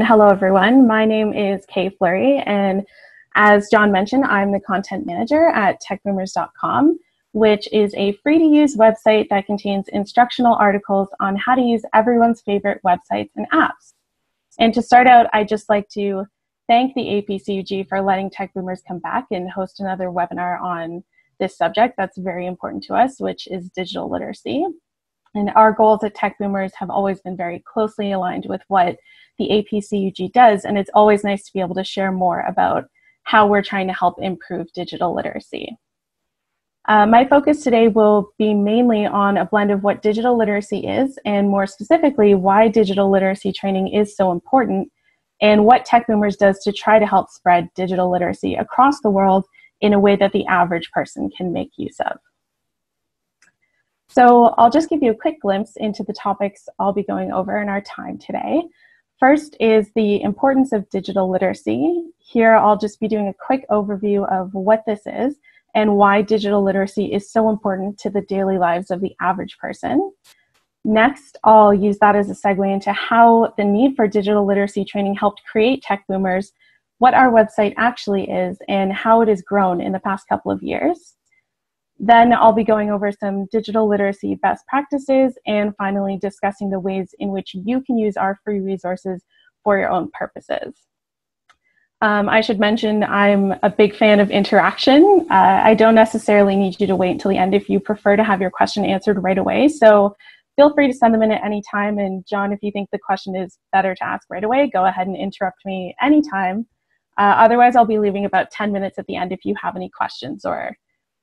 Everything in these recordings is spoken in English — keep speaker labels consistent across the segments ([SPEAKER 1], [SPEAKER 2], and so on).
[SPEAKER 1] Hello, everyone. My name is Kay Fleury, and as John mentioned, I'm the content manager at TechBoomers.com, which is a free-to-use website that contains instructional articles on how to use everyone's favorite websites and apps. And to start out, I'd just like to thank the APCUG for letting TechBoomers come back and host another webinar on this subject that's very important to us, which is digital literacy. And our goals at TechBoomers have always been very closely aligned with what the APCUG does, and it's always nice to be able to share more about how we're trying to help improve digital literacy. My focus today will be mainly on a blend of what digital literacy is, and more specifically, why digital literacy training is so important, and what TechBoomers does to try to help spread digital literacy across the world in a way that the average person can make use of. So I'll just give you a quick glimpse into the topics I'll be going over in our time today. First is the importance of digital literacy. Here I'll just be doing a quick overview of what this is and why digital literacy is so important to the daily lives of the average person. Next, I'll use that as a segue into how the need for digital literacy training helped create TechBoomers, what our website actually is, and how it has grown in the past couple of years. Then I'll be going over some digital literacy best practices and finally discussing the ways in which you can use our free resources for your own purposes. I should mention I'm a big fan of interaction. I don't necessarily need you to wait until the end if you prefer to have your question answered right away. So feel free to send them in at any time. And John, if you think the question is better to ask right away, go ahead and interrupt me anytime. Otherwise, I'll be leaving about 10 minutes at the end if you have any questions or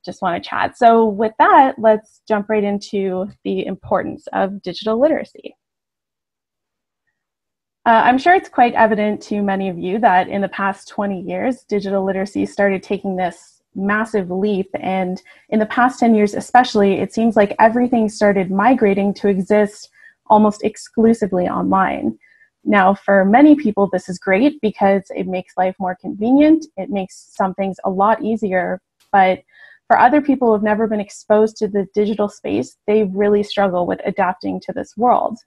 [SPEAKER 1] just want to chat. So with that, let's jump right into the importance of digital literacy. I'm sure it's quite evident to many of you that in the past 20 years, digital literacy started taking this massive leap. And in the past 10 years especially, it seems like everything started migrating to exist almost exclusively online. Now, for many people, this is great because it makes life more convenient. It makes some things a lot easier, but for other people who have never been exposed to the digital space, they really struggle with adapting to this world.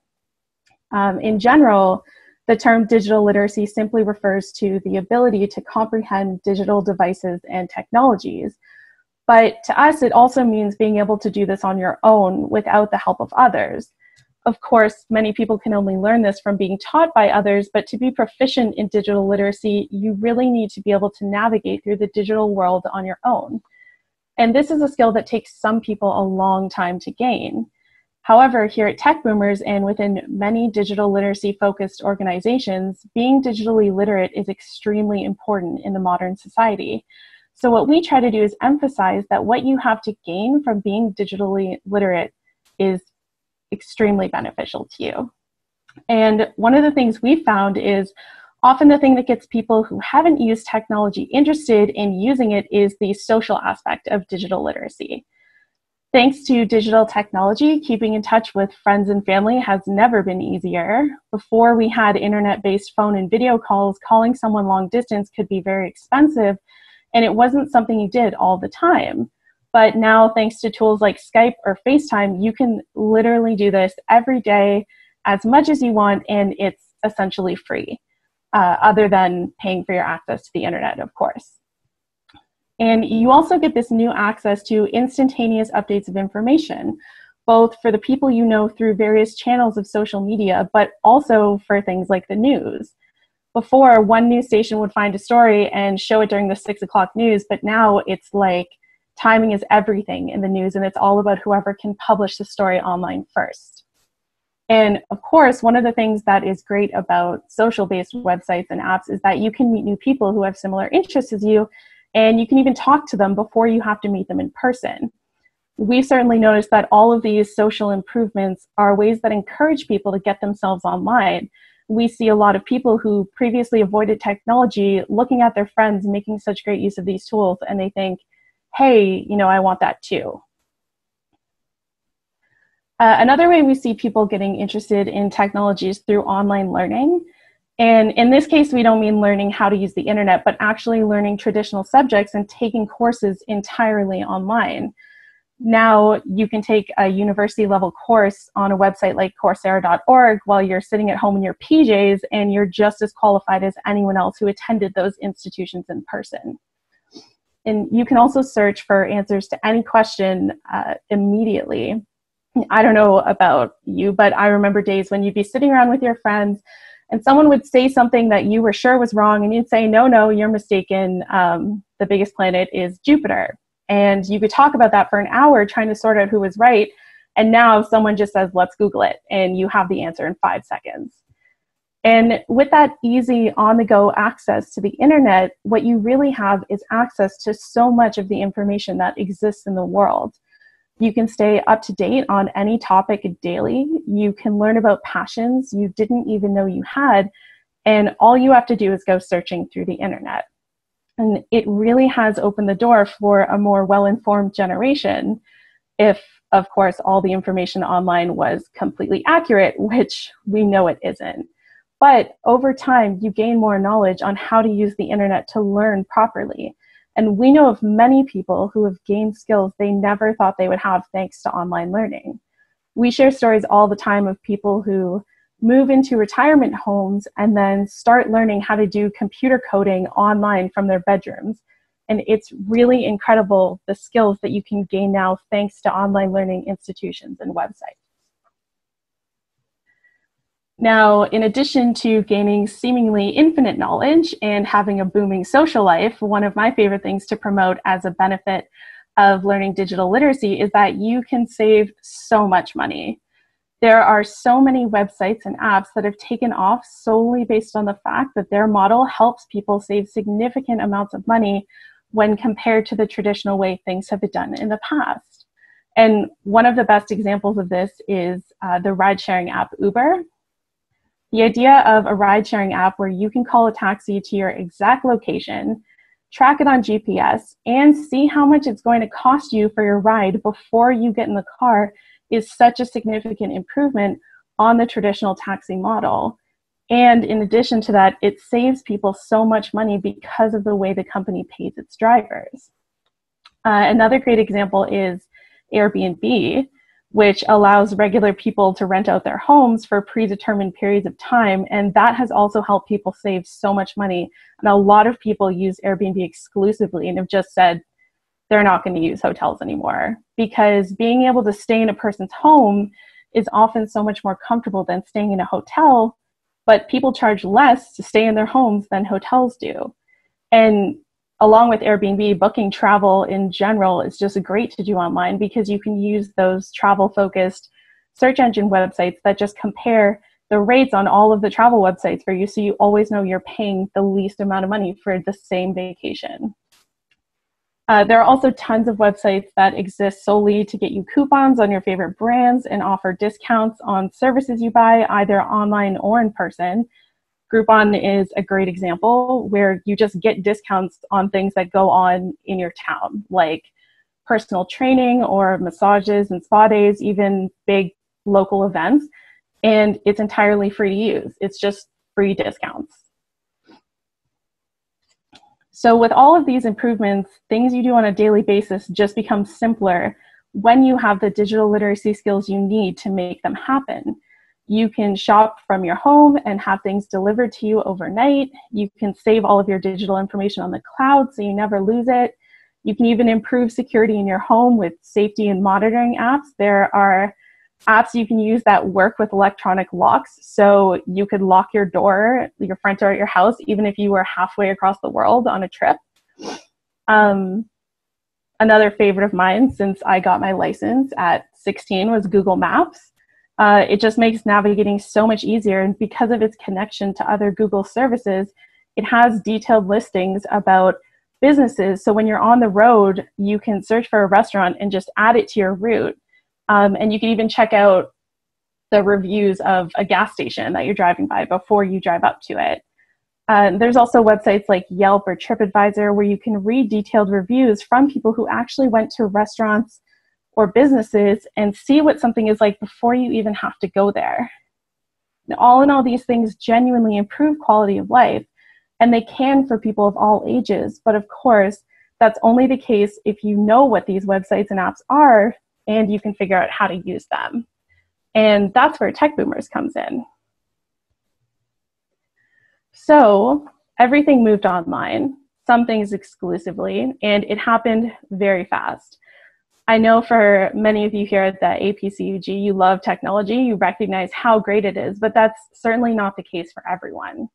[SPEAKER 1] In general, the term digital literacy simply refers to the ability to comprehend digital devices and technologies. But to us, it also means being able to do this on your own without the help of others. Of course, many people can only learn this from being taught by others, but to be proficient in digital literacy, you really need to be able to navigate through the digital world on your own. And this is a skill that takes some people a long time to gain. However, here at TechBoomers and within many digital literacy-focused organizations, being digitally literate is extremely important in the modern society. So what we try to do is emphasize that what you have to gain from being digitally literate is extremely beneficial to you. And one of the things we found is often the thing that gets people who haven't used technology interested in using it is the social aspect of digital literacy. Thanks to digital technology, keeping in touch with friends and family has never been easier. Before we had internet-based phone and video calls, calling someone long distance could be very expensive, and it wasn't something you did all the time. But now, thanks to tools like Skype or FaceTime, you can literally do this every day as much as you want, and it's essentially free. Other than paying for your access to the internet, of course. And you also get this new access to instantaneous updates of information, both for the people you know through various channels of social media, but also for things like the news. Before, one news station would find a story and show it during the 6 o'clock news, but now it's like timing is everything in the news, and it's all about whoever can publish the story online first. And of course, one of the things that is great about social-based websites and apps is that you can meet new people who have similar interests as you, and you can even talk to them before you have to meet them in person. We've certainly noticed that all of these social improvements are ways that encourage people to get themselves online. We see a lot of people who previously avoided technology looking at their friends making such great use of these tools, and they think, hey, I want that too. Another way we see people getting interested in technology is through online learning. And in this case, we don't mean learning how to use the internet, but actually learning traditional subjects and taking courses entirely online. Now you can take a university level course on a website like Coursera.org while you're sitting at home in your PJs, and you're just as qualified as anyone else who attended those institutions in person. And you can also search for answers to any question immediately. I don't know about you, but I remember days when you'd be sitting around with your friends and someone would say something that you were sure was wrong, and you'd say, no, you're mistaken. The biggest planet is Jupiter. And you could talk about that for an hour trying to sort out who was right. And now someone just says, let's Google it, and you have the answer in 5 seconds. And with that easy on-the-go access to the internet, what you really have is access to so much of the information that exists in the world. You can stay up to date on any topic daily. You can learn about passions you didn't even know you had, and all you have to do is go searching through the internet. And it really has opened the door for a more well-informed generation, if, of course, all the information online was completely accurate, which we know it isn't. But over time, you gain more knowledge on how to use the internet to learn properly. And we know of many people who have gained skills they never thought they would have thanks to online learning. We share stories all the time of people who move into retirement homes and then start learning how to do computer coding online from their bedrooms. And it's really incredible the skills that you can gain now thanks to online learning institutions and websites. Now, in addition to gaining seemingly infinite knowledge and having a booming social life, one of my favorite things to promote as a benefit of learning digital literacy is that you can save so much money. There are so many websites and apps that have taken off solely based on the fact that their model helps people save significant amounts of money when compared to the traditional way things have been done in the past. And one of the best examples of this is the ride-sharing app Uber. The idea of a ride-sharing app where you can call a taxi to your exact location, track it on GPS, and see how much it's going to cost you for your ride before you get in the car is such a significant improvement on the traditional taxi model. And in addition to that, it saves people so much money because of the way the company pays its drivers. Another great example is Airbnb, which allows regular people to rent out their homes for predetermined periods of time. And that has also helped people save so much money. And a lot of people use Airbnb exclusively and have just said they're not going to use hotels anymore, because being able to stay in a person's home is often so much more comfortable than staying in a hotel, but people charge less to stay in their homes than hotels do. And along with Airbnb, booking travel in general is just great to do online because you can use those travel-focused search engine websites that just compare the rates on all of the travel websites for you, so you always know you're paying the least amount of money for the same vacation. There are also tons of websites that exist solely to get you coupons on your favorite brands and offer discounts on services you buy, either online or in person. Groupon is a great example where you just get discounts on things that go on in your town, like personal training or massages and spa days, even big local events, and it's entirely free to use. It's just free discounts. So with all of these improvements, things you do on a daily basis just become simpler when you have the digital literacy skills you need to make them happen. You can shop from your home and have things delivered to you overnight. You can save all of your digital information on the cloud so you never lose it. You can even improve security in your home with safety and monitoring apps. There are apps you can use that work with electronic locks, so you could lock your door, your front door at your house, even if you were halfway across the world on a trip. Another favorite of mine since I got my license at 16 was Google Maps. It just makes navigating so much easier, and because of its connection to other Google services, it has detailed listings about businesses, so when you're on the road, you can search for a restaurant and just add it to your route. And you can even check out the reviews of a gas station that you're driving by before you drive up to it. There's also websites like Yelp or TripAdvisor where you can read detailed reviews from people who actually went to restaurants or businesses and see what something is like before you even have to go there. Now, all in all, these things genuinely improve quality of life, and they can for people of all ages. But of course, That's only the case if you know what these websites and apps are and you can figure out how to use them. And that's where TechBoomers comes in. So everything moved online, some things exclusively, and it happened very fast. I know for many of you here at the APCUG, you love technology, you recognize how great it is, but that's certainly not the case for everyone.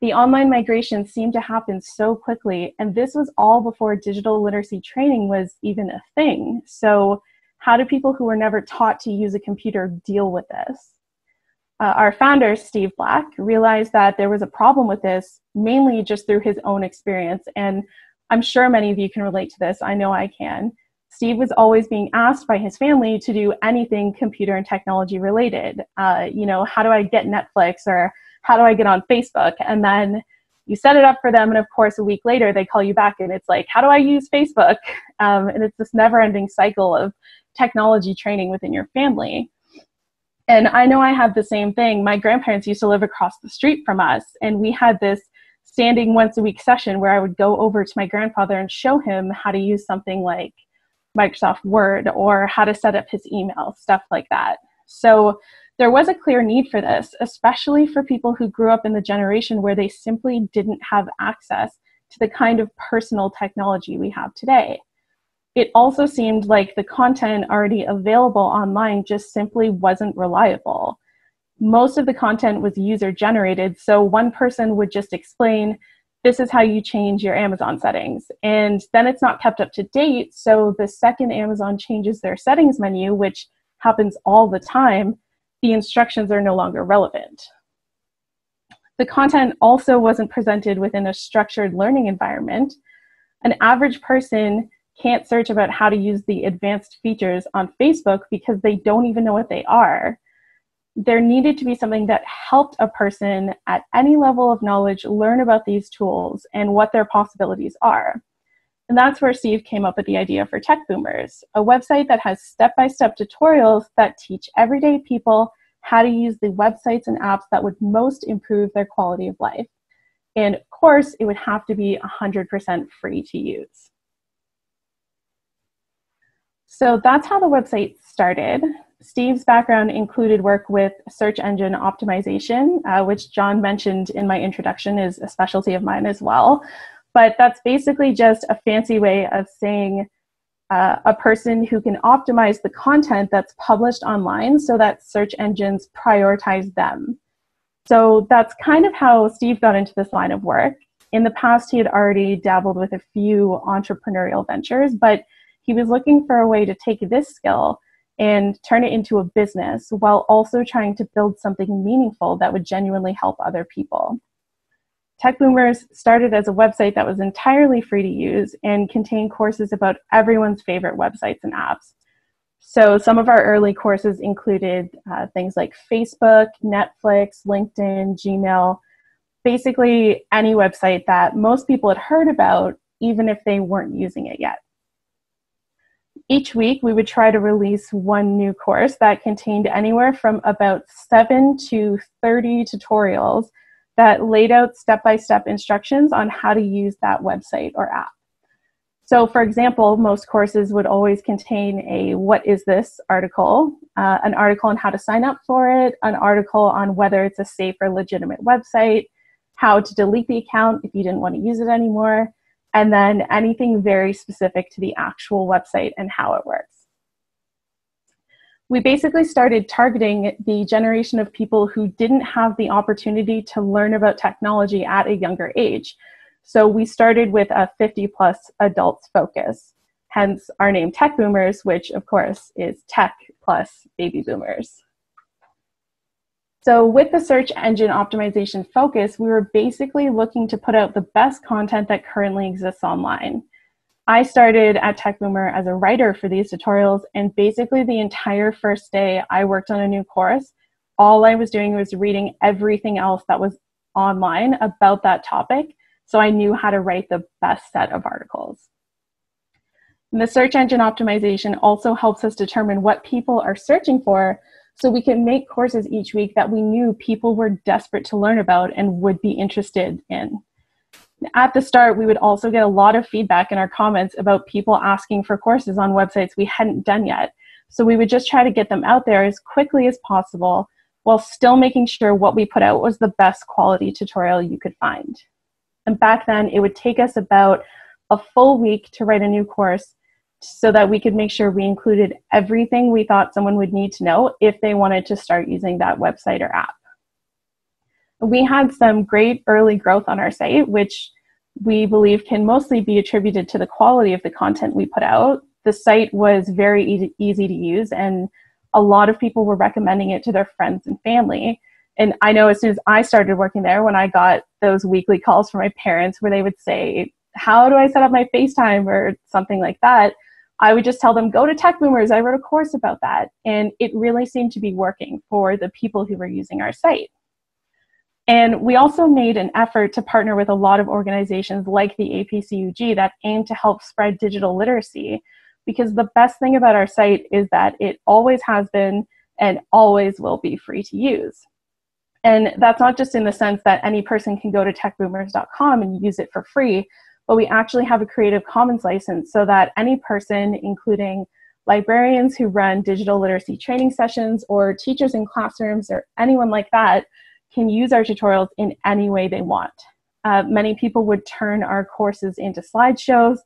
[SPEAKER 1] The online migration seemed to happen so quickly, and this was all before digital literacy training was even a thing. So how do people who were never taught to use a computer deal with this? Our founder, Steve Black, realized that there was a problem with this, mainly just through his own experience. And I'm sure many of you can relate to this. I know I can. Steve was always being asked by his family to do anything computer and technology related. You know, how do I get Netflix, or how do I get on Facebook? And then you set it up for them, and of course, a week later, they call you back and it's like, how do I use Facebook? And it's this never-ending cycle of technology training within your family. And I know I have the same thing. My grandparents used to live across the street from us, and we had this standing once-a-week session where I would go over to my grandfather and show him how to use something like Microsoft Word or how to set up his email, stuff like that. So there was a clear need for this, especially for people who grew up in the generation where they simply didn't have access to the kind of personal technology we have today. It also seemed like the content already available online just simply wasn't reliable. Most of the content was user-generated, so one person would just explain, this is how you change your Amazon settings. And then it's not kept up to date, so the second Amazon changes their settings menu, which happens all the time, the instructions are no longer relevant. The content also wasn't presented within a structured learning environment. An average person can't search about how to use the advanced features on Facebook because they don't even know what they are. There needed to be something that helped a person at any level of knowledge learn about these tools and what their possibilities are. And that's where Steve came up with the idea for TechBoomers, a website that has step-by-step tutorials that teach everyday people how to use the websites and apps that would most improve their quality of life. And of course, it would have to be 100% free to use. So that's how the website started. Steve's background included work with search engine optimization, which John mentioned in my introduction is a specialty of mine as well. But that's basically just a fancy way of saying a person who can optimize the content that's published online so that search engines prioritize them. So that's kind of how Steve got into this line of work. In the past, he had already dabbled with a few entrepreneurial ventures, but he was looking for a way to take this skill and turn it into a business while also trying to build something meaningful that would genuinely help other people. TechBoomers started as a website that was entirely free to use and contained courses about everyone's favorite websites and apps. So some of our early courses included things like Facebook, Netflix, LinkedIn, Gmail, basically any website that most people had heard about, even if they weren't using it yet. Each week, we would try to release one new course that contained anywhere from about 7 to 30 tutorials that laid out step-by-step instructions on how to use that website or app. So for example, most courses would always contain a "what is this" article, an article on how to sign up for it, an article on whether it's a safe or legitimate website, how to delete the account if you didn't want to use it anymore, and then anything very specific to the actual website and how it works. We basically started targeting the generation of people who didn't have the opportunity to learn about technology at a younger age. So we started with a 50+ adults focus, hence our name TechBoomers, which of course is tech plus baby boomers. So with the search engine optimization focus, we were basically looking to put out the best content that currently exists online. I started at TechBoomer as a writer for these tutorials, and basically the entire first day I worked on a new course, all I was doing was reading everything else that was online about that topic, so I knew how to write the best set of articles. And the search engine optimization also helps us determine what people are searching for, so we can make courses each week that we knew people were desperate to learn about and would be interested in. At the start, we would also get a lot of feedback in our comments about people asking for courses on websites we hadn't done yet. So we would just try to get them out there as quickly as possible while still making sure what we put out was the best quality tutorial you could find. And back then, it would take us about a full week to write a new course so that we could make sure we included everything we thought someone would need to know if they wanted to start using that website or app. We had some great early growth on our site, which we believe can mostly be attributed to the quality of the content we put out. The site was very easy to use, and a lot of people were recommending it to their friends and family. And I know as soon as I started working there, when I got those weekly calls from my parents where they would say, how do I set up my FaceTime or something like that? I would just tell them, go to TechBoomers. I wrote a course about that. And it really seemed to be working for the people who were using our site. And we also made an effort to partner with a lot of organizations like the APCUG that aim to help spread digital literacy, because the best thing about our site is that it always has been and always will be free to use. And that's not just in the sense that any person can go to techboomers.com and use it for free, but we actually have a Creative Commons license so that any person, including librarians who run digital literacy training sessions or teachers in classrooms or anyone like that, can use our tutorials in any way they want. Many people would turn our courses into slideshows,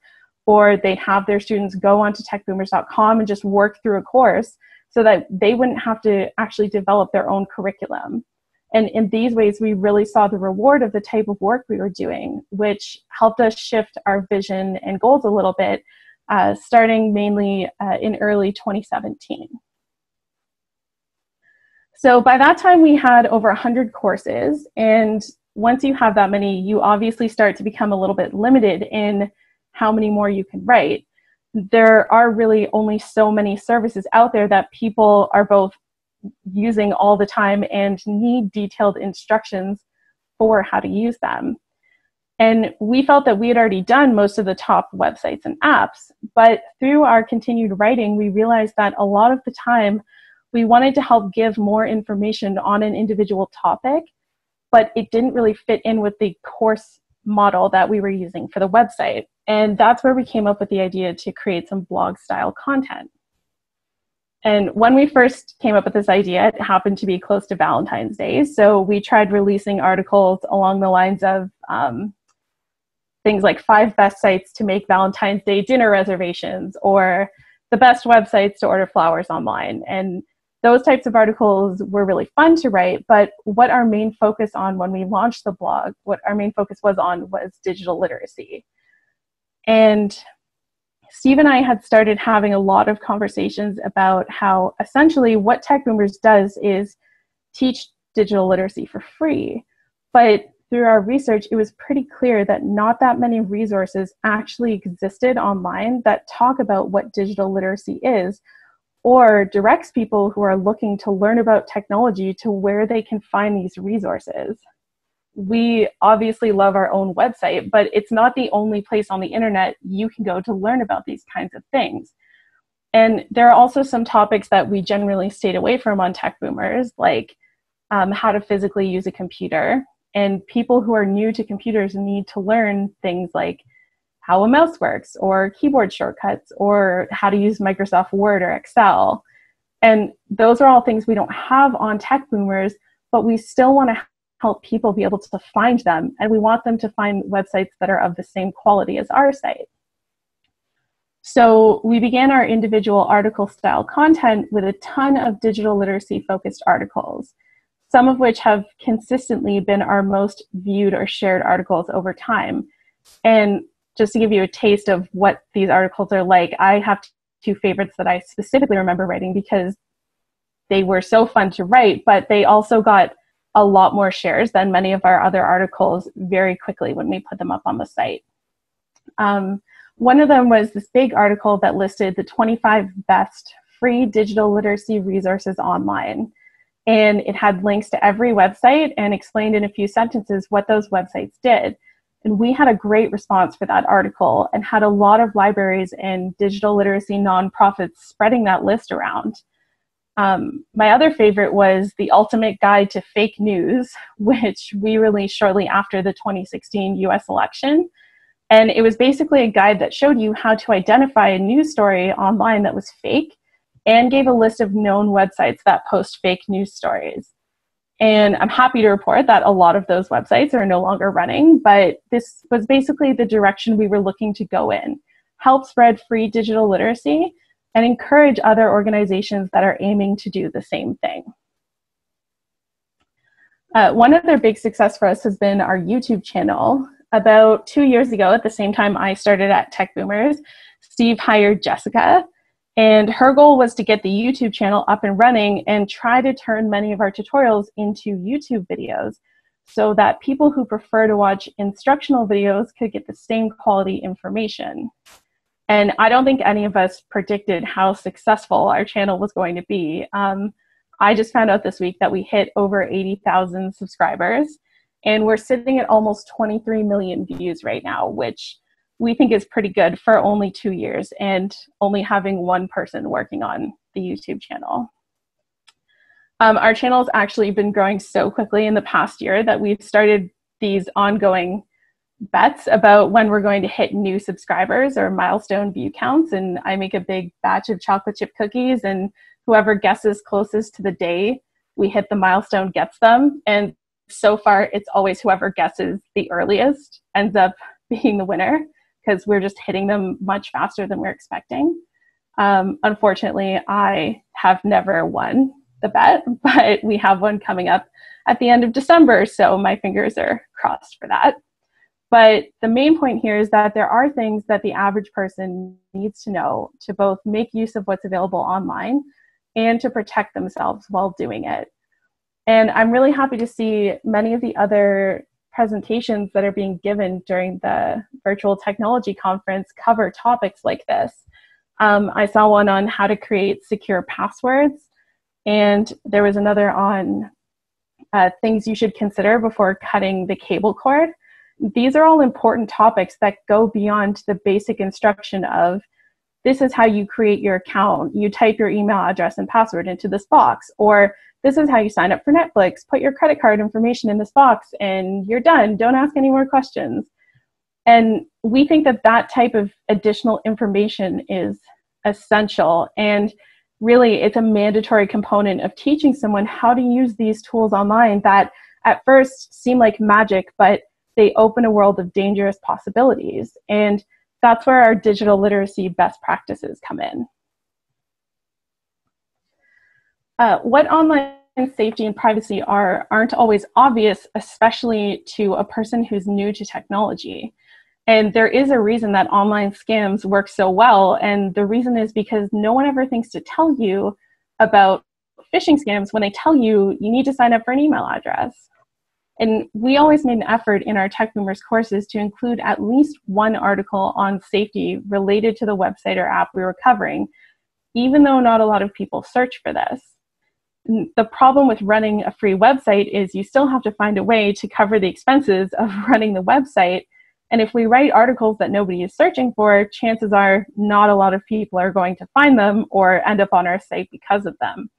[SPEAKER 1] or they'd have their students go onto techboomers.com and just work through a course so that they wouldn't have to actually develop their own curriculum. And in these ways, we really saw the reward of the type of work we were doing, which helped us shift our vision and goals a little bit, starting mainly in early 2017. So by that time, we had over 100 courses. And once you have that many, you obviously start to become a little bit limited in how many more you can write. There are really only so many services out there that people are both using all the time and need detailed instructions for how to use them. And we felt that we had already done most of the top websites and apps, but through our continued writing, we realized that a lot of the time we wanted to help give more information on an individual topic, but it didn't really fit in with the course model that we were using for the website. And that's where we came up with the idea to create some blog style content. And when we first came up with this idea, it happened to be close to Valentine's Day. So we tried releasing articles along the lines of things like 5 best sites to make Valentine's Day dinner reservations, or the best websites to order flowers online. And those types of articles were really fun to write, but what our main focus on when we launched the blog, what our main focus was on was digital literacy. And Steve and I had started having a lot of conversations about how essentially what TechBoomers does is teach digital literacy for free. But through our research, it was pretty clear that not that many resources actually existed online that talk about what digital literacy is, or directs people who are looking to learn about technology to where they can find these resources. We obviously love our own website, but it's not the only place on the internet you can go to learn about these kinds of things. And there are also some topics that we generally stayed away from on TechBoomers, like how to physically use a computer. And people who are new to computers need to learn things like how a mouse works, or keyboard shortcuts, or how to use Microsoft Word or Excel. And those are all things we don't have on TechBoomers, but we still want to help people be able to find them. And we want them to find websites that are of the same quality as our site. So we began our individual article style content with a ton of digital literacy focused articles, some of which have consistently been our most viewed or shared articles over time. And just to give you a taste of what these articles are like, I have 2 favorites that I specifically remember writing because they were so fun to write, but they also got a lot more shares than many of our other articles very quickly when we put them up on the site. One of them was this big article that listed the 25 best free digital literacy resources online. And it had links to every website and explained in a few sentences what those websites did. And we had a great response for that article and had a lot of libraries and digital literacy nonprofits spreading that list around. My other favorite was The Ultimate Guide to Fake News, which we released shortly after the 2016 US election. And it was basically a guide that showed you how to identify a news story online that was fake and gave a list of known websites that post fake news stories. And I'm happy to report that a lot of those websites are no longer running, but this was basically the direction we were looking to go in: help spread free digital literacy and encourage other organizations that are aiming to do the same thing. One other big success for us has been our YouTube channel. About 2 years ago, at the same time I started at TechBoomers, Steve hired Jessica, and her goal was to get the YouTube channel up and running and try to turn many of our tutorials into YouTube videos so that people who prefer to watch instructional videos could get the same quality information. And I don't think any of us predicted how successful our channel was going to be. I just found out this week that we hit over 80,000 subscribers, and we're sitting at almost 23 million views right now, which we think is pretty good for only 2 years and only having one person working on the YouTube channel. Our channel has actually been growing so quickly in the past year that we've started these ongoing bets about when we're going to hit new subscribers or milestone view counts. And I make a big batch of chocolate chip cookies, and whoever guesses closest to the day we hit the milestone gets them. And so far, it's always whoever guesses the earliest ends up being the winner, because we're just hitting them much faster than we're expecting. Unfortunately, I have never won the bet, but we have one coming up at the end of December, so my fingers are crossed for that. But the main point here is that there are things that the average person needs to know to both make use of what's available online and to protect themselves while doing it. And I'm really happy to see many of the other presentations that are being given during the virtual technology conference cover topics like this. I saw one on how to create secure passwords, and there was another on things you should consider before cutting the cable cord. These are all important topics that go beyond the basic instruction of, this is how you create your account. You type your email address and password into this box, or this is how you sign up for Netflix. Put your credit card information in this box and you're done. Don't ask any more questions. And we think that that type of additional information is essential. And really, it's a mandatory component of teaching someone how to use these tools online that at first seem like magic, but they open a world of dangerous possibilities. And that's where our digital literacy best practices come in. What online safety and privacy aren't always obvious, especially to a person who's new to technology. And there is a reason that online scams work so well. And the reason is because no one ever thinks to tell you about phishing scams when they tell you you need to sign up for an email address. And we always made an effort in our TechBoomers courses to include at least one article on safety related to the website or app we were covering, even though not a lot of people search for this. The problem with running a free website is you still have to find a way to cover the expenses of running the website. And if we write articles that nobody is searching for, chances are not a lot of people are going to find them or end up on our site because of them.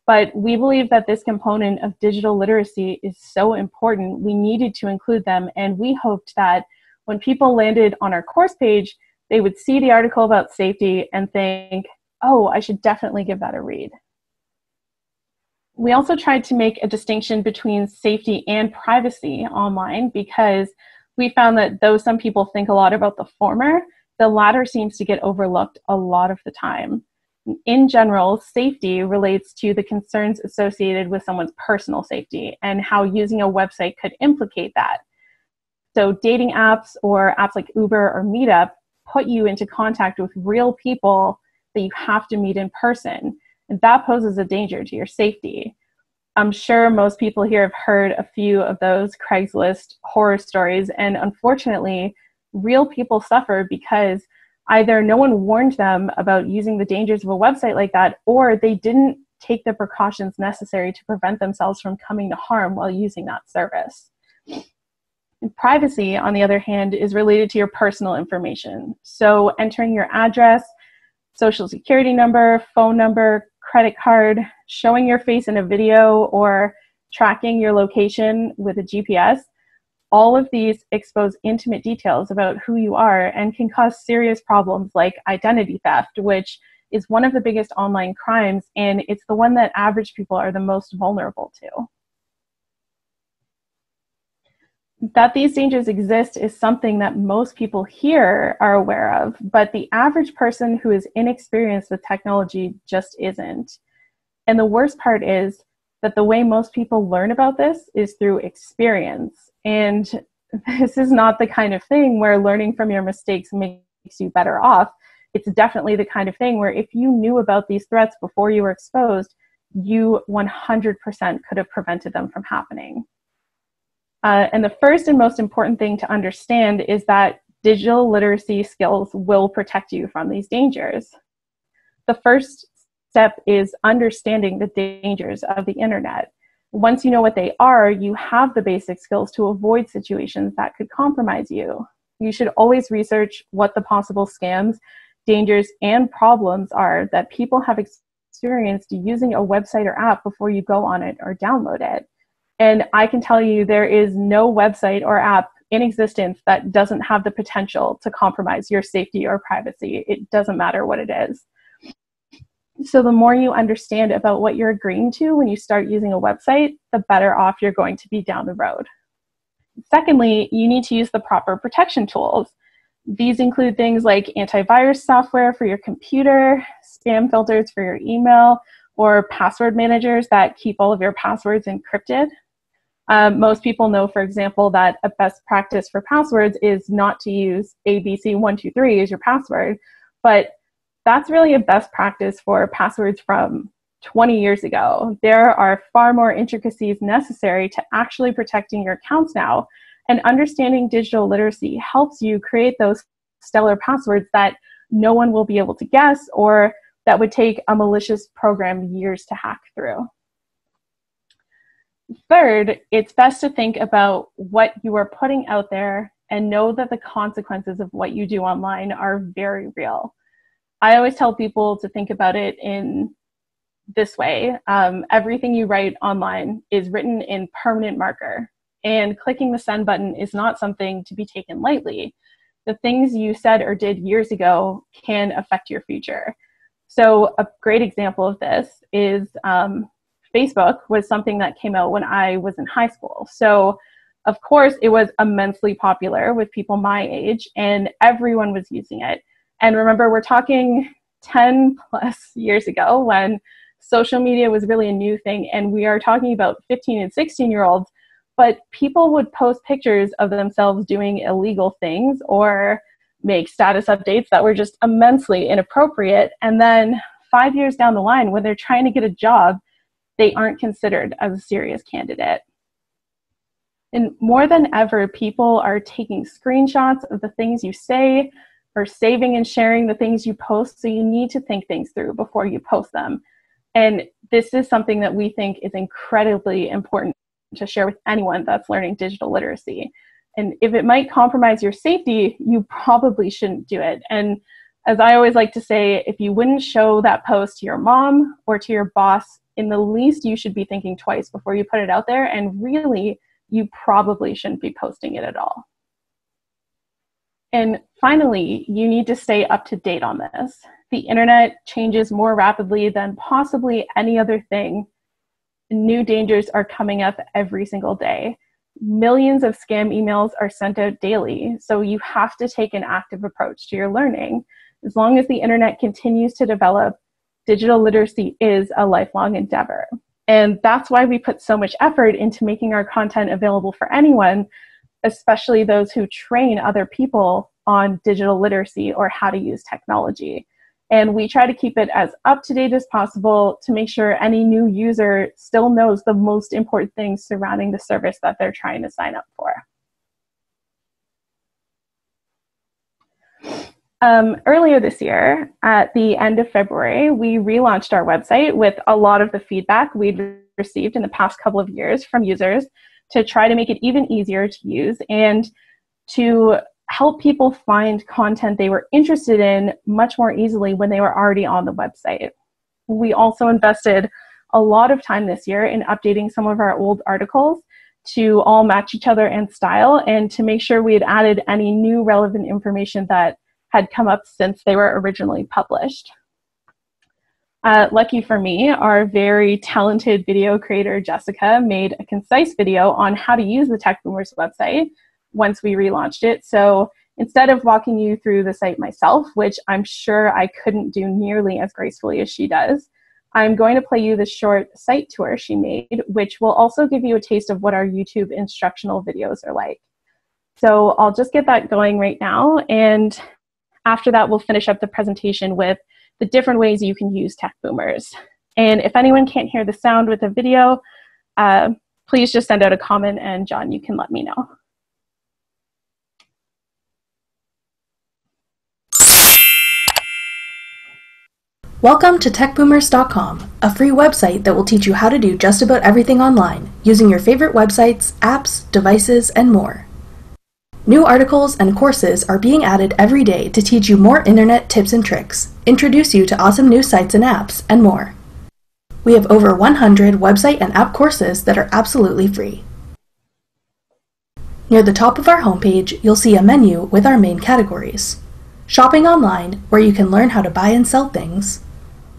[SPEAKER 1] But we believe that this component of digital literacy is so important, we needed to include them. And we hoped that when people landed on our course page, they would see the article about safety and think, oh, I should definitely give that a read. We also tried to make a distinction between safety and privacy online, because we found that though some people think a lot about the former, the latter seems to get overlooked a lot of the time. In general, safety relates to the concerns associated with someone's personal safety and how using a website could implicate that. So dating apps or apps like Uber or Meetup put you into contact with real people that you have to meet in person, and that poses a danger to your safety. I'm sure most people here have heard a few of those Craigslist horror stories, and unfortunately, real people suffer because either no one warned them about using the dangers of a website like that, or they didn't take the precautions necessary to prevent themselves from coming to harm while using that service. And privacy, on the other hand, is related to your personal information. So entering your address, social security number, phone number, credit card, showing your face in a video, or tracking your location with a GPS, all of these expose intimate details about who you are and can cause serious problems like identity theft, which is one of the biggest online crimes, and it's the one that average people are the most vulnerable to. That these dangers exist is something that most people here are aware of, but the average person who is inexperienced with technology just isn't. And the worst part is that the way most people learn about this is through experience. And this is not the kind of thing where learning from your mistakes makes you better off. It's definitely the kind of thing where if you knew about these threats before you were exposed, you 100% could have prevented them from happening. And the first and most important thing to understand is that digital literacy skills will protect you from these dangers. The first step is understanding the dangers of the internet. Once you know what they are, you have the basic skills to avoid situations that could compromise you. You should always research what the possible scams, dangers, and problems are that people have experienced using a website or app before you go on it or download it. And I can tell you there is no website or app in existence that doesn't have the potential to compromise your safety or privacy. It doesn't matter what it is. So the more you understand about what you're agreeing to when you start using a website, the better off you're going to be down the road. Secondly, you need to use the proper protection tools. These include things like antivirus software for your computer, spam filters for your email, or password managers that keep all of your passwords encrypted. Most people know, for example, that a best practice for passwords is not to use ABC123 as your password, but that's really a best practice for passwords from 20 years ago. There are far more intricacies necessary to actually protecting your accounts now, and understanding digital literacy helps you create those stellar passwords that no one will be able to guess, or that would take a malicious program years to hack through. Third, it's best to think about what you are putting out there and know that the consequences of what you do online are very real. I always tell people to think about it in this way. Everything you write online is written in permanent marker, and clicking the send button is not something to be taken lightly. The things you said or did years ago can affect your future. So a great example of this is Facebook was something that came out when I was in high school. So of course it was immensely popular with people my age, and everyone was using it. And remember, we're talking 10 plus years ago when social media was really a new thing, and we are talking about 15 and 16-year-olds, but people would post pictures of themselves doing illegal things or make status updates that were just immensely inappropriate. And then 5 years down the line, when they're trying to get a job, they aren't considered as a serious candidate. And more than ever, people are taking screenshots of the things you say or saving and sharing the things you post, so you need to think things through before you post them. And this is something that we think is incredibly important to share with anyone that's learning digital literacy. And if it might compromise your safety, you probably shouldn't do it. And as I always like to say, if you wouldn't show that post to your mom or to your boss, in the least you should be thinking twice before you put it out there, and really, you probably shouldn't be posting it at all. And finally, you need to stay up to date on this. The internet changes more rapidly than possibly any other thing. New dangers are coming up every single day. Millions of scam emails are sent out daily, so you have to take an active approach to your learning. As long as the internet continues to develop, digital literacy is a lifelong endeavor. And that's why we put so much effort into making our content available for anyone, especially those who train other people on digital literacy or how to use technology. And we try to keep it as up-to-date as possible to make sure any new user still knows the most important things surrounding the service that they're trying to sign up for. Earlier this year, at the end of February, we relaunched our website with a lot of the feedback we'd received in the past couple of years from users to try to make it even easier to use and to help people find content they were interested in much more easily when they were already on the website. We also invested a lot of time this year in updating some of our old articles to all match each other in style and to make sure we had added any new relevant information that had come up since they were originally published. Lucky for me, our very talented video creator, Jessica, made a concise video on how to use the TechBoomers website once we relaunched it. So instead of walking you through the site myself, which I'm sure I couldn't do nearly as gracefully as she does, I'm going to play you the short site tour she made, which will also give you a taste of what our YouTube instructional videos are like. So I'll just get that going right now, and after that, we'll finish up the presentation with the different ways you can use TechBoomers. And if anyone can't hear the sound with the video, please just send out a comment, and John, you can let me know.
[SPEAKER 2] Welcome to TechBoomers.com, a free website that will teach you how to do just about everything online, using your favorite websites, apps, devices, and more. New articles and courses are being added every day to teach you more internet tips and tricks, introduce you to awesome new sites and apps, and more. We have over 100 website and app courses that are absolutely free. Near the top of our homepage, you'll see a menu with our main categories. Shopping online, where you can learn how to buy and sell things.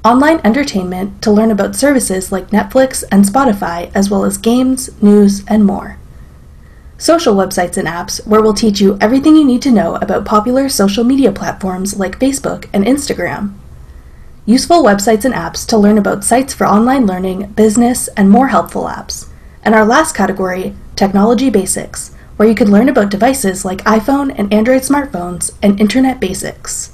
[SPEAKER 2] Online entertainment, to learn about services like Netflix and Spotify, as well as games, news, and more. Social websites and apps, where we'll teach you everything you need to know about popular social media platforms like Facebook and Instagram. Useful websites and apps to learn about sites for online learning, business, and more helpful apps. And our last category, Technology Basics, where you can learn about devices like iPhone and Android smartphones and Internet basics.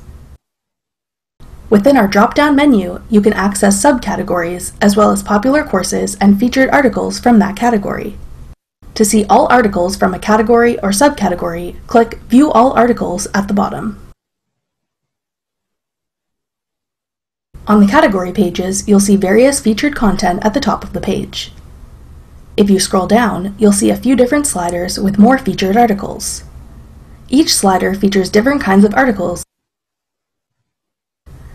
[SPEAKER 2] Within our drop-down menu, you can access subcategories, as well as popular courses and featured articles from that category. To see all articles from a category or subcategory, click View All Articles at the bottom. On the category pages, you'll see various featured content at the top of the page. If you scroll down, you'll see a few different sliders with more featured articles. Each slider features different kinds of articles.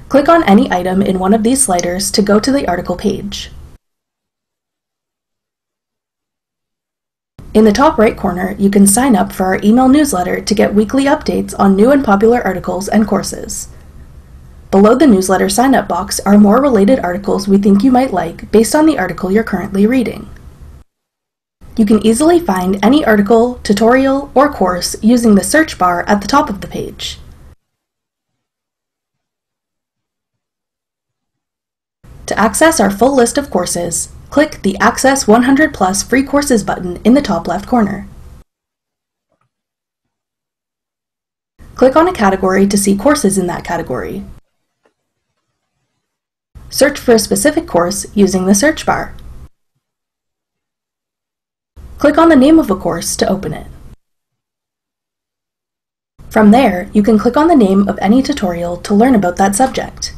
[SPEAKER 2] Click on any item in one of these sliders to go to the article page. In the top right corner, you can sign up for our email newsletter to get weekly updates on new and popular articles and courses. Below the newsletter sign-up box are more related articles we think you might like based on the article you're currently reading. You can easily find any article, tutorial, or course using the search bar at the top of the page. To access our full list of courses, click the Access 100 Plus Free Courses button in the top left corner. Click on a category to see courses in that category. Search for a specific course using the search bar. Click on the name of a course to open it. From there, you can click on the name of any tutorial to learn about that subject.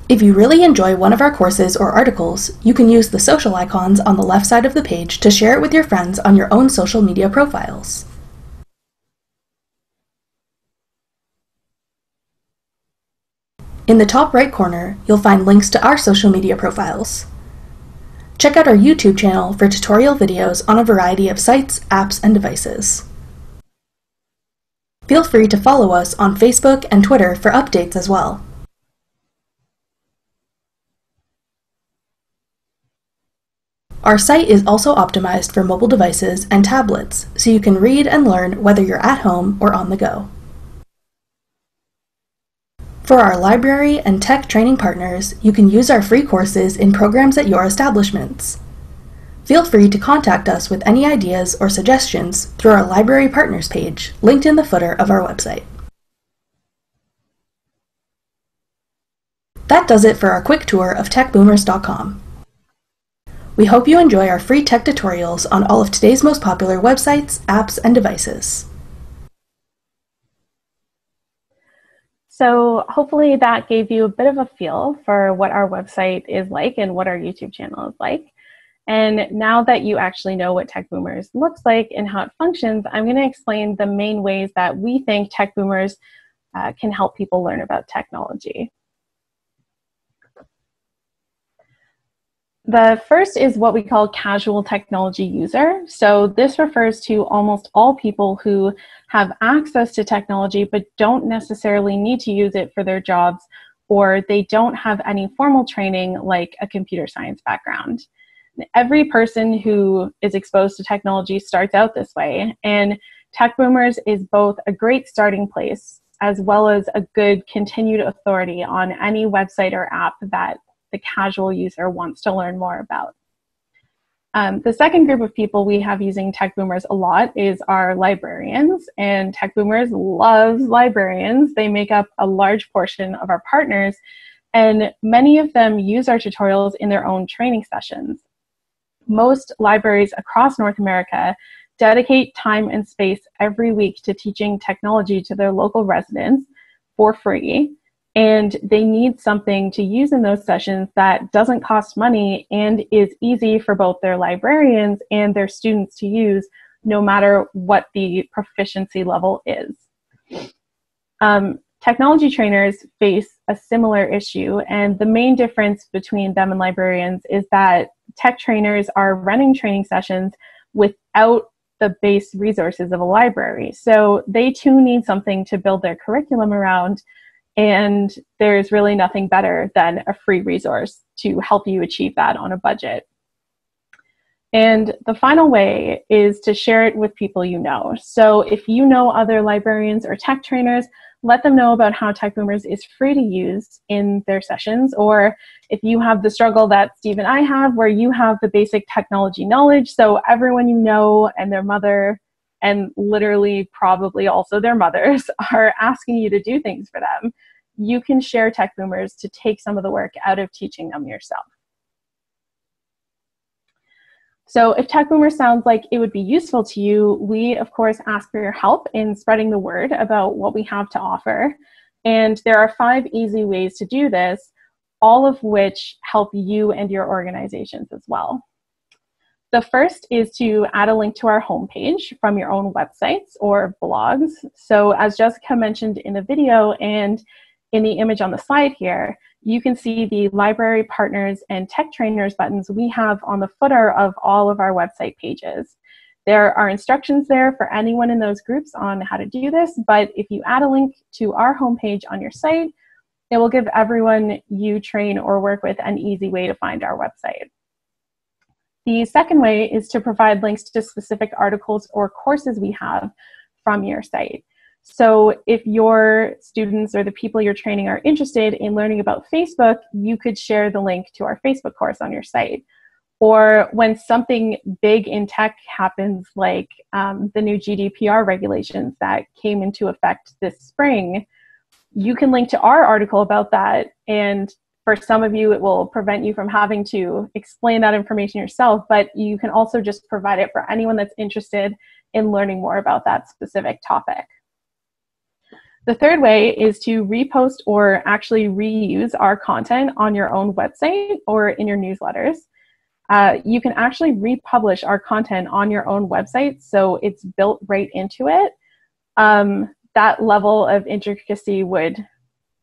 [SPEAKER 2] If you really enjoy one of our courses or articles, you can use the social icons on the left side of the page to share it with your friends on your own social media profiles. In the top right corner, you'll find links to our social media profiles. Check out our YouTube channel for tutorial videos on a variety of sites, apps, and devices. Feel free to follow us on Facebook and Twitter for updates as well. Our site is also optimized for mobile devices and tablets, so you can read and learn whether you're at home or on the go. For our library and tech training partners, you can use our free courses in programs at your establishments. Feel free to contact us with any ideas or suggestions through our Library Partners page, linked in the footer of our website. That does it for our quick tour of TechBoomers.com. We hope you enjoy our free tech tutorials on all of today's most popular websites, apps, and devices.
[SPEAKER 1] So hopefully that gave you a bit of a feel for what our website is like and what our YouTube channel is like. And now that you actually know what TechBoomers looks like and how it functions, I'm going to explain the main ways that we think TechBoomers can help people learn about technology. The first is what we call casual technology user. So this refers to almost all people who have access to technology but don't necessarily need to use it for their jobs, or they don't have any formal training like a computer science background. Every person who is exposed to technology starts out this way, and TechBoomers is both a great starting place as well as a good continued authority on any website or app that the casual user wants to learn more about. The second group of people we have using TechBoomers a lot is our librarians, and TechBoomers loves librarians. They make up a large portion of our partners, and many of them use our tutorials in their own training sessions. Most libraries across North America dedicate time and space every week to teaching technology to their local residents for free, and they need something to use in those sessions that doesn't cost money and is easy for both their librarians and their students to use, no matter what the proficiency level is. Technology trainers face a similar issue, and the main difference between them and librarians is that tech trainers are running training sessions without the base resources of a library. So they too need something to build their curriculum around, and there's really nothing better than a free resource to help you achieve that on a budget. And the final way is to share it with people you know. So if you know other librarians or tech trainers, let them know about how TechBoomers is free to use in their sessions. Or if you have the struggle that Steve and I have, where you have the basic technology knowledge, so everyone you know and their mother, and literally probably also their mothers, are asking you to do things for them, you can share TechBoomers to take some of the work out of teaching them yourself. So if TechBoomers sounds like it would be useful to you, we of course ask for your help in spreading the word about what we have to offer. And there are 5 easy ways to do this, all of which help you and your organizations as well. The first is to add a link to our homepage from your own websites or blogs. So as Jessica mentioned in the video and in the image on the slide here, you can see the library partners and tech trainers buttons we have on the footer of all of our website pages. There are instructions there for anyone in those groups on how to do this, but if you add a link to our homepage on your site, it will give everyone you train or work with an easy way to find our website. The second way is to provide links to specific articles or courses we have from your site. So if your students or the people you're training are interested in learning about Facebook, you could share the link to our Facebook course on your site. Or when something big in tech happens, like the new GDPR regulations that came into effect this spring, you can link to our article about that. And for some of you, it will prevent you from having to explain that information yourself, but you can also just provide it for anyone that's interested in learning more about that specific topic. The third way is to repost or actually reuse our content on your own website or in your newsletters. You can actually republish our content on your own website, so it's built right into it. That level of intricacy would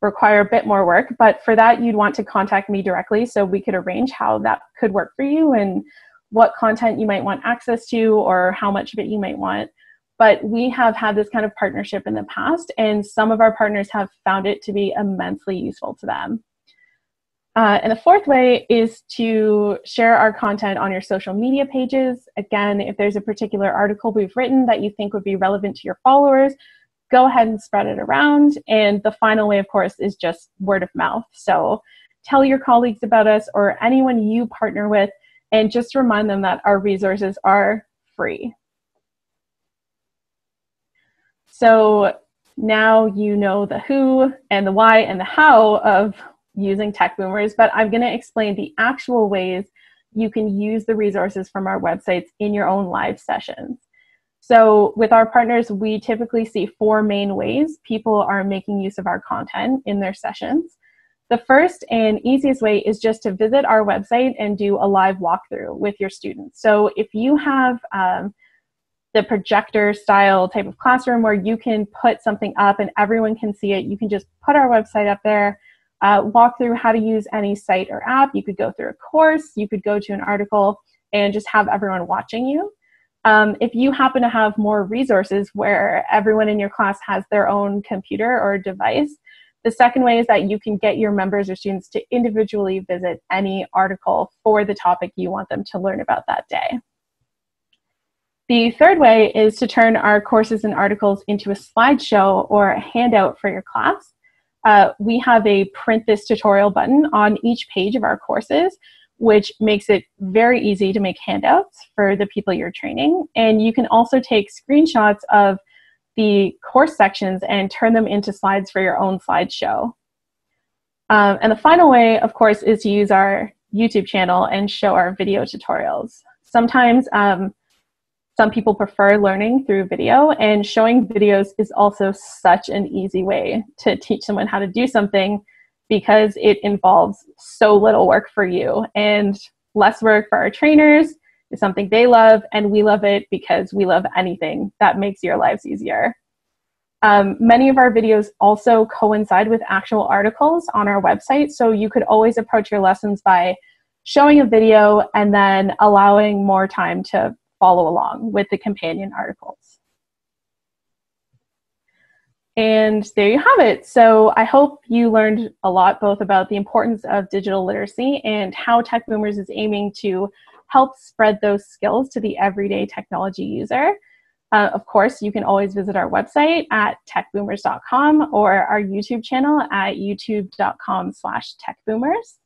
[SPEAKER 1] require a bit more work, but for that you'd want to contact me directly so we could arrange how that could work for you and what content you might want access to or how much of it you might want. But we have had this kind of partnership in the past, and some of our partners have found it to be immensely useful to them. And the fourth way is to share our content on your social media pages. Again, if there's a particular article we've written that you think would be relevant to your followers, go ahead and spread it around. And the final way, of course, is just word of mouth. So tell your colleagues about us or anyone you partner with, and just remind them that our resources are free. So now you know the who and the why and the how of using TechBoomers, but I'm going to explain the actual ways you can use the resources from our websites in your own live sessions. So with our partners, we typically see 4 main ways people are making use of our content in their sessions. The first and easiest way is just to visit our website and do a live walkthrough with your students. So if you have the projector style type of classroom where you can put something up and everyone can see it, you can just put our website up there, walk through how to use any site or app. You could go through a course, you could go to an article, and just have everyone watching you. If you happen to have more resources where everyone in your class has their own computer or device, the second way is that you can get your members or students to individually visit any article for the topic you want them to learn about that day. The third way is to turn our courses and articles into a slideshow or a handout for your class. We have a print this tutorial button on each page of our courses, which makes it very easy to make handouts for the people you're training. And you can also take screenshots of the course sections and turn them into slides for your own slideshow. And the final way, of course, is to use our YouTube channel and show our video tutorials. Sometimes some people prefer learning through video, and showing videos is also such an easy way to teach someone how to do something, because it involves so little work for you and less work for our trainers. Is something they love, and we love it because we love anything that makes your lives easier. Many of our videos also coincide with actual articles on our website, so you could always approach your lessons by showing a video and then allowing more time to follow along with the companion articles. And there you have it. So I hope you learned a lot both about the importance of digital literacy and how TechBoomers is aiming to help spread those skills to the everyday technology user. Of course, you can always visit our website at techboomers.com or our YouTube channel at youtube.com/techboomers.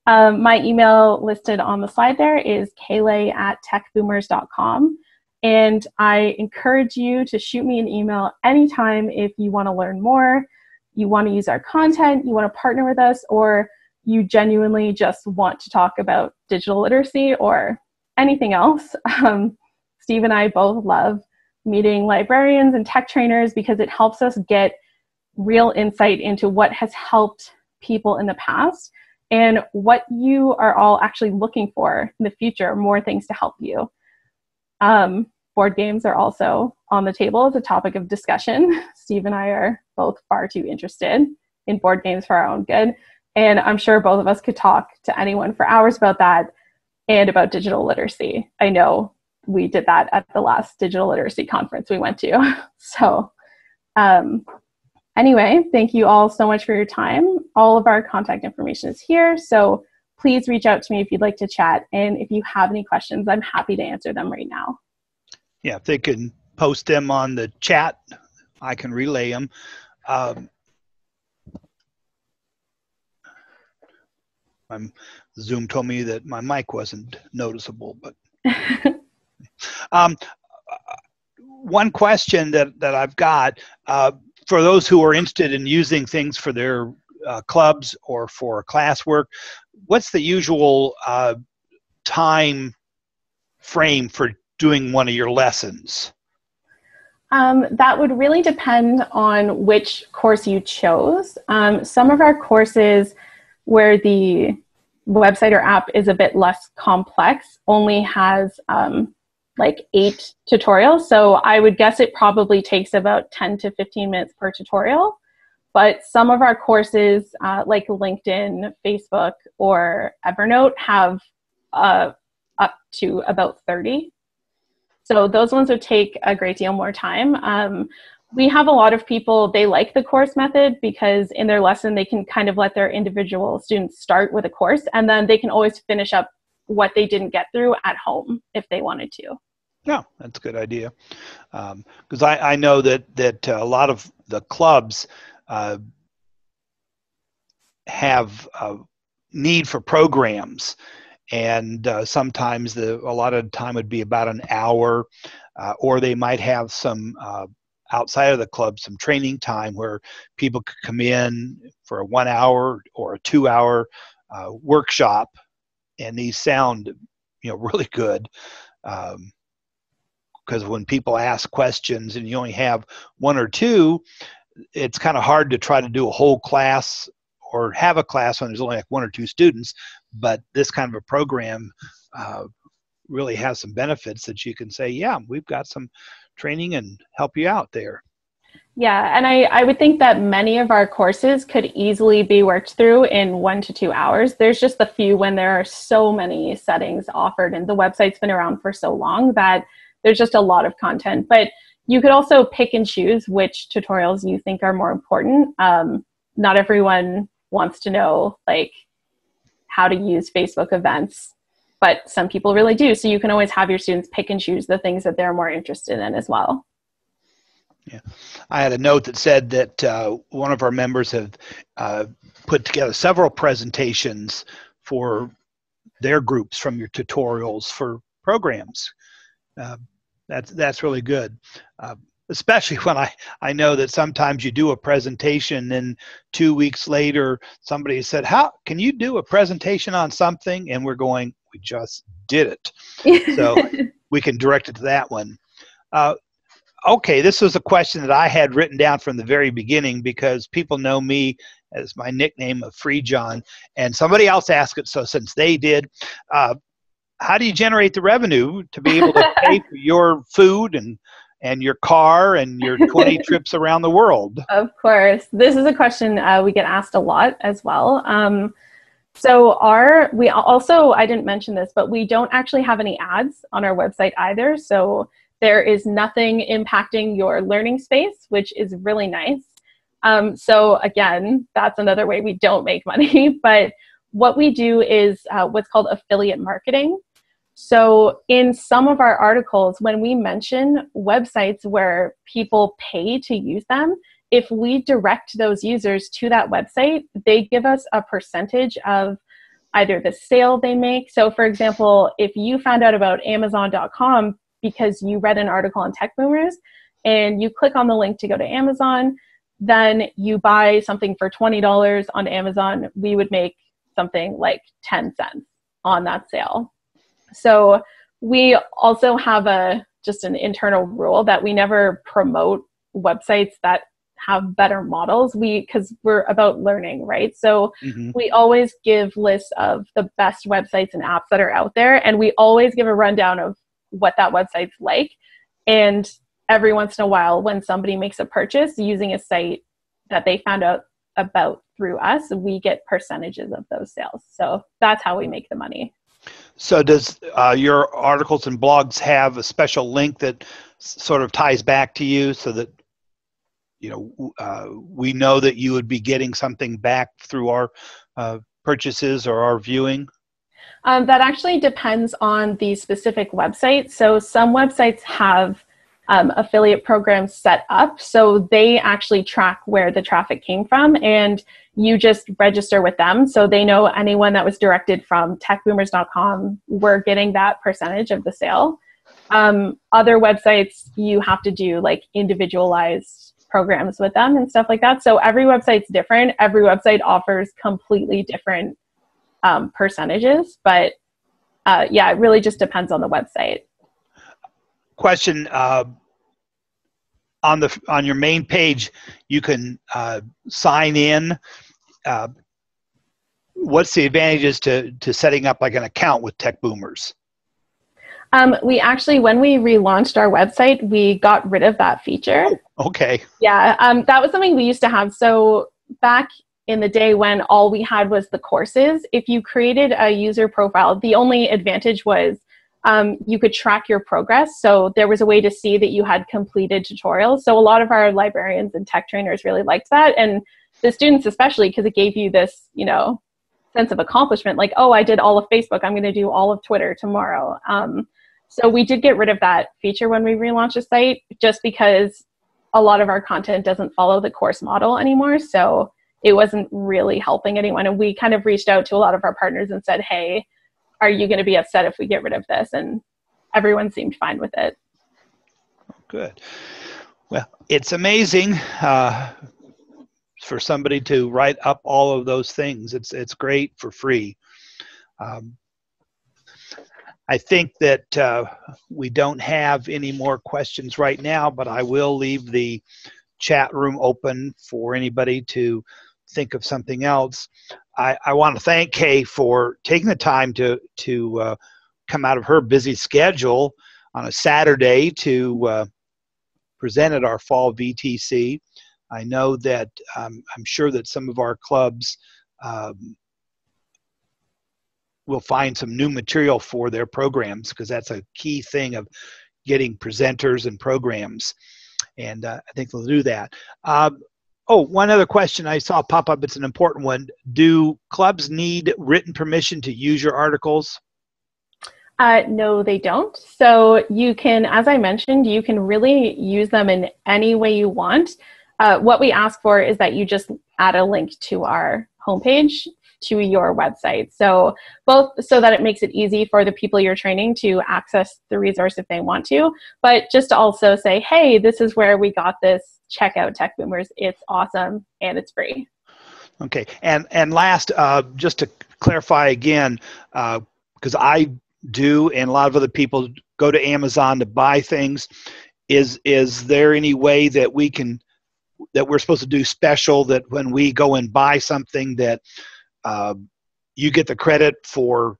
[SPEAKER 1] My email listed on the slide there is kaylay@techboomers.com. And I encourage you to shoot me an email anytime if you want to learn more, you want to use our content, you want to partner with us, or you genuinely just want to talk about digital literacy or anything else. Steve and I both love meeting librarians and tech trainers because it helps us get real insight into what has helped people in the past and what you are all actually looking for in the future, more things to help you. Board games are also on the table as a topic of discussion. Steve and I are both far too interested in board games for our own good. And I'm sure both of us could talk to anyone for hours about that and about digital literacy. I know we did that at the last digital literacy conference we went to. So anyway, thank you all so much for your time. All of our contact information is here. So please reach out to me if you'd like to chat. And if you have any questions, I'm happy to answer them right now.
[SPEAKER 3] Yeah, if they can post them on the chat, I can relay them. Zoom told me that my mic wasn't noticeable, but one question that I've got, for those who are interested in using things for their clubs or for classwork, what's the usual time frame for doing one of your lessons?
[SPEAKER 1] That would really depend on which course you chose. Some of our courses where the website or app is a bit less complex only has like 8 tutorials. So I would guess it probably takes about 10 to 15 minutes per tutorial. But some of our courses like LinkedIn, Facebook, or Evernote have up to about 30. So those ones would take a great deal more time. We have a lot of people, they like the course method because in their lesson, they can kind of let their individual students start with a course, and then they can always finish up what they didn't get through at home if they wanted to.
[SPEAKER 3] Yeah, that's a good idea. Because I know that a lot of the clubs have a need for programs. And sometimes a lot of the time would be about an hour, or they might have some outside of the club, some training time where people could come in for a 1 hour or a 2 hour workshop, and these sound, really good. Because when people ask questions and you only have 1 or 2, it's kind of hard to try to do a whole class or have a class when there's only like 1 or 2 students. But this kind of a program really has some benefits that you can say, yeah, we've got some training and help you out there.
[SPEAKER 1] Yeah, and I would think that many of our courses could easily be worked through in 1 to 2 hours. There's just a few when there are so many settings offered and the website's been around for so long that there's just a lot of content. But you could also pick and choose which tutorials you think are more important. Not everyone wants to know like how to use Facebook events, but some people really do. So you can always have your students pick and choose the things that they're more interested in as well.
[SPEAKER 3] Yeah, I had a note that said that one of our members have put together several presentations for their groups from your tutorials for programs. That's really good, especially when I know that sometimes you do a presentation and 2 weeks later somebody said, "How can you do a presentation on something?" And we're going, "We just did it." So we can direct it to that one. Okay, this was a question that I had written down from the very beginning because people know me as my nickname of Free John, and somebody else asked it, so since they did, how do you generate the revenue to be able to pay for your food and your car and your 20 trips around the world?
[SPEAKER 1] Of course. This is a question we get asked a lot as well. So we also, I didn't mention this, but we don't actually have any ads on our website either. So there is nothing impacting your learning space, which is really nice. So again, that's another way we don't make money. But what we do is what's called affiliate marketing. So in some of our articles, when we mention websites where people pay to use them, if we direct those users to that website, they give us a percentage of either the sale they make. So for example, if you found out about Amazon.com because you read an article on TechBoomers and you click on the link to go to Amazon, then you buy something for $20 on Amazon, we would make something like 10 cents on that sale. So we also have just an internal rule that we never promote websites that have better models, because we're about learning, right? So we always give lists of the best websites and apps that are out there, and we always give a rundown of what that website's like. And every once in a while, when somebody makes a purchase using a site that they found out about through us, we get percentages of those sales. So that's how we make the money.
[SPEAKER 3] So does your articles and blogs have a special link that sort of ties back to you so that we know that you would be getting something back through our purchases or our viewing?
[SPEAKER 1] That actually depends on the specific website. So some websites have affiliate programs set up, so they actually track where the traffic came from, and you just register with them. So they know anyone that was directed from techboomers.com, we're getting that percentage of the sale. Other websites, you have to do like individualized programs with them and stuff like that. So every website's different. Every website offers completely different percentages, but yeah, it really just depends on the website.
[SPEAKER 3] Question, on your main page, you can sign in. What's the advantages to setting up like an account with TechBoomers?
[SPEAKER 1] We actually, when we relaunched our website, we got rid of that feature.
[SPEAKER 3] Oh, okay.
[SPEAKER 1] Yeah, that was something we used to have. So back in the day when all we had was the courses, if you created a user profile, the only advantage was you could track your progress. So there was a way to see that you had completed tutorials. So a lot of our librarians and tech trainers really liked that. And the students especially, because it gave you this, sense of accomplishment, like, oh, I did all of Facebook, I'm going to do all of Twitter tomorrow. So we did get rid of that feature when we relaunched the site, just because a lot of our content doesn't follow the course model anymore. So it wasn't really helping anyone. And we kind of reached out to a lot of our partners and said, hey, are you going to be upset if we get rid of this? And everyone seemed fine with it.
[SPEAKER 3] Good. Well, it's amazing for somebody to write up all of those things. It's great for free. I think that we don't have any more questions right now, but I will leave the chat room open for anybody to think of something else. I want to thank Kay for taking the time to come out of her busy schedule on a Saturday to present at our fall VTC. I know that I'm sure that some of our clubs will find some new material for their programs, because that's a key thing of getting presenters and programs. And I think they'll do that. Oh, one other question I saw pop up. It's an important one. Do clubs need written permission to use your articles?
[SPEAKER 1] No, they don't. So you can, as I mentioned, you can really use them in any way you want. What we ask for is that you just add a link to our homepage to your website. So both so that it makes it easy for the people you're training to access the resource if they want to, but just to also say, hey, this is where we got this. Check out TechBoomers. It's awesome and it's free.
[SPEAKER 3] Okay. And last, just to clarify again, because I do and a lot of other people go to Amazon to buy things, is there any way that we're supposed to do special, that when we go and buy something that you get the credit for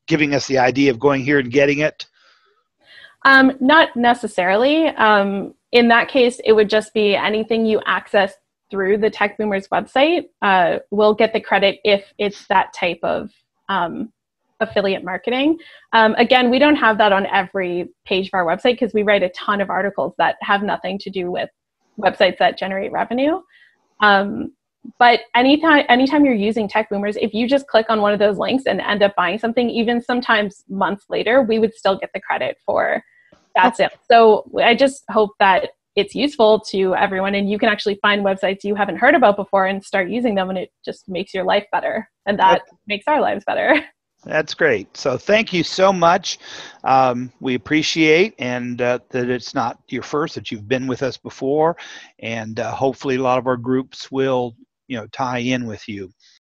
[SPEAKER 3] giving us the idea of going here and getting it?
[SPEAKER 1] Not necessarily. In that case, it would just be anything you access through the TechBoomers website will get the credit if it's that type of affiliate marketing. Again, we don't have that on every page of our website because we write a ton of articles that have nothing to do with websites that generate revenue. But anytime you're using TechBoomers, if you just click on one of those links and end up buying something, even sometimes months later, we would still get the credit for that sale. So I just hope that it's useful to everyone and you can actually find websites you haven't heard about before and start using them, and it just makes your life better. And that makes our lives better.
[SPEAKER 3] That's great. So thank you so much. We appreciate, and that it's not your first, that you've been with us before, and hopefully a lot of our groups will tie in with you.